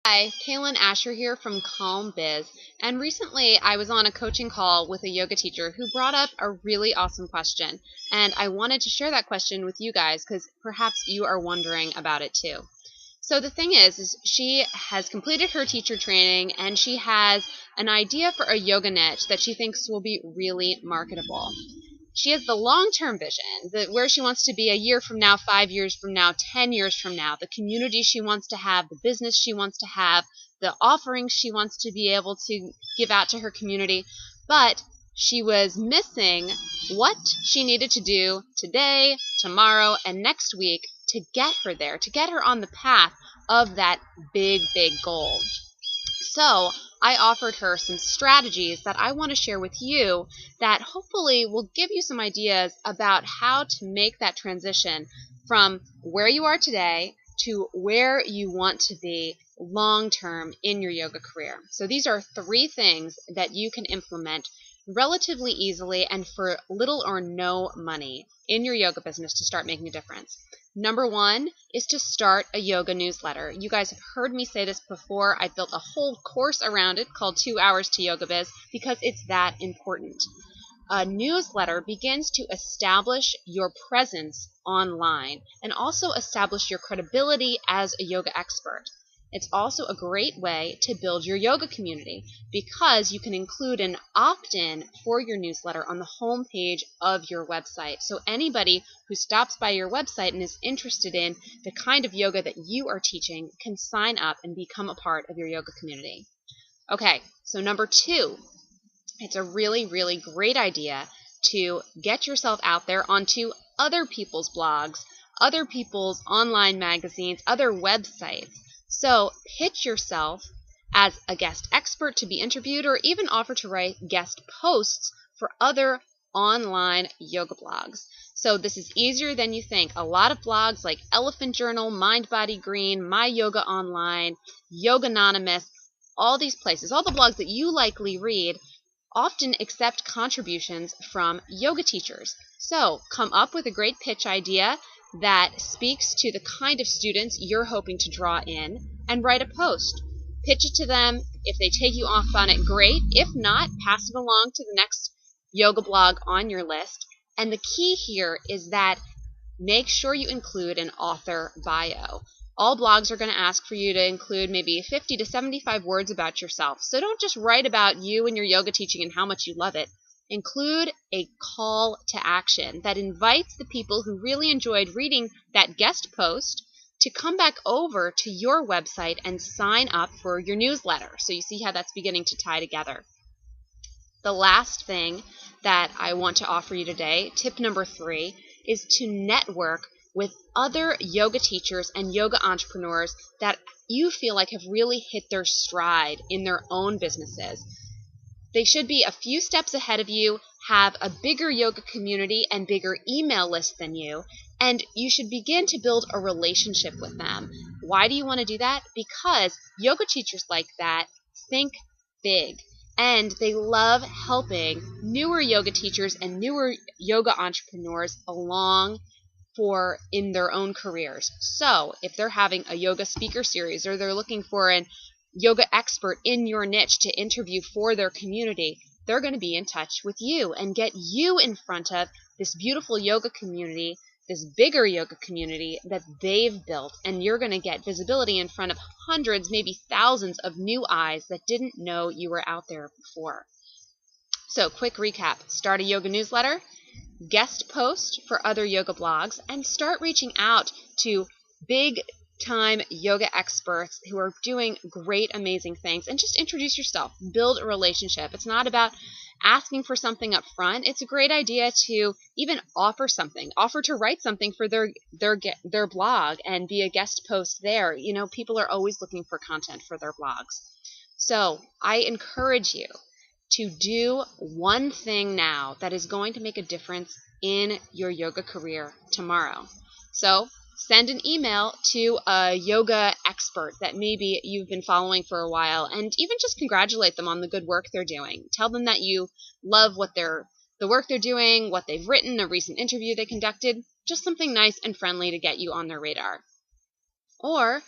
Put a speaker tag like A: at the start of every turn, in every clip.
A: Hi, Cailen Ascher here from Calm Biz, and recently I was on a coaching call with a yoga teacher who brought up a really awesome question, and I wanted to share that question with you guys because perhaps you are wondering about it too. So the thing is she has completed her teacher training and she has an idea for a yoga niche that she thinks will be really marketable. She has the long-term vision, where she wants to be a year from now, 5 years from now, 10 years from now, the community she wants to have, the business she wants to have, the offerings she wants to be able to give out to her community. But she was missing what she needed to do today, tomorrow, and next week to get her there, to get her on the path of that big, big goal. So I offered her some strategies that I want to share with you that hopefully will give you some ideas about how to make that transition from where you are today to where you want to be long term in your yoga career. So these are 3 things that you can implement relatively easily and for little or no money in your yoga business to start making a difference. Number 1 is to start a yoga newsletter. You guys have heard me say this before. I built a whole course around it called 2 Hours to Yoga Biz because it's that important. A newsletter begins to establish your presence online and also establish your credibility as a yoga expert. It's also a great way to build your yoga community because you can include an opt-in for your newsletter on the home page of your website. So anybody who stops by your website and is interested in the kind of yoga that you are teaching can sign up and become a part of your yoga community. Okay, so number 2, it's a really, really great idea to get yourself out there onto other people's blogs, other people's online magazines, other websites. So pitch yourself as a guest expert to be interviewed or even offer to write guest posts for other online yoga blogs. So this is easier than you think. A lot of blogs like Elephant Journal, Mind Body Green, My Yoga Online, Yoga Anonymous, all these places, all the blogs that you likely read often accept contributions from yoga teachers. So come up with a great pitch idea that speaks to the kind of students you're hoping to draw in and write a post. Pitch it to them. If they take you off on it, great. If not, pass it along to the next yoga blog on your list. And the key here is that make sure you include an author bio. All blogs are going to ask for you to include maybe 50 to 75 words about yourself. So don't just write about you and your yoga teaching and how much you love it. Include a call to action that invites the people who really enjoyed reading that guest post to come back over to your website and sign up for your newsletter. So you see how that's beginning to tie together. The last thing that I want to offer you today, tip number 3, is to network with other yoga teachers and yoga entrepreneurs that you feel like have really hit their stride in their own businesses. They should be a few steps ahead of you, have a bigger yoga community and bigger email list than you, and you should begin to build a relationship with them. Why do you want to do that? Because yoga teachers like that think big, and they love helping newer yoga teachers and newer yoga entrepreneurs along in their own careers. So if they're having a yoga speaker series or they're looking for an yoga expert in your niche to interview for their community, they're going to be in touch with you and get you in front of this beautiful yoga community, this bigger yoga community that they've built, and you're going to get visibility in front of hundreds, maybe thousands of new eyes that didn't know you were out there before. So quick recap: start a yoga newsletter, guest post for other yoga blogs, and start reaching out to big time yoga experts who are doing great, amazing things, and just introduce yourself. Build a relationship. It's not about asking for something up front. It's a great idea to even offer something, offer to write something for their blog and be a guest post there. You know, people are always looking for content for their blogs. So I encourage you to do one thing now that is going to make a difference in your yoga career tomorrow. So send an email to a yoga expert that maybe you've been following for a while and even just congratulate them on the good work they're doing. Tell them that you love the work they're doing, what they've written, a recent interview they conducted, just something nice and friendly to get you on their radar. Or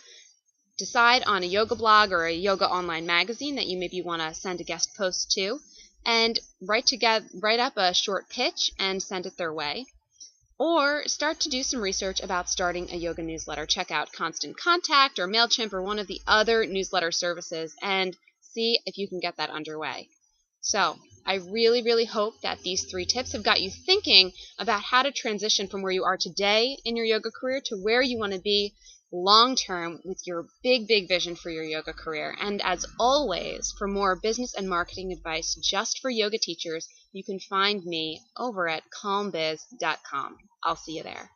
A: decide on a yoga blog or a yoga online magazine that you maybe want to send a guest post to, and write up a short pitch and send it their way. Or start to do some research about starting a yoga newsletter. Check out Constant Contact or MailChimp or one of the other newsletter services and see if you can get that underway. So, I really, really hope that these 3 tips have got you thinking about how to transition from where you are today in your yoga career to where you want to be long term with your big, big vision for your yoga career. And as always, for more business and marketing advice just for yoga teachers, you can find me over at calmbiz.com. I'll see you there.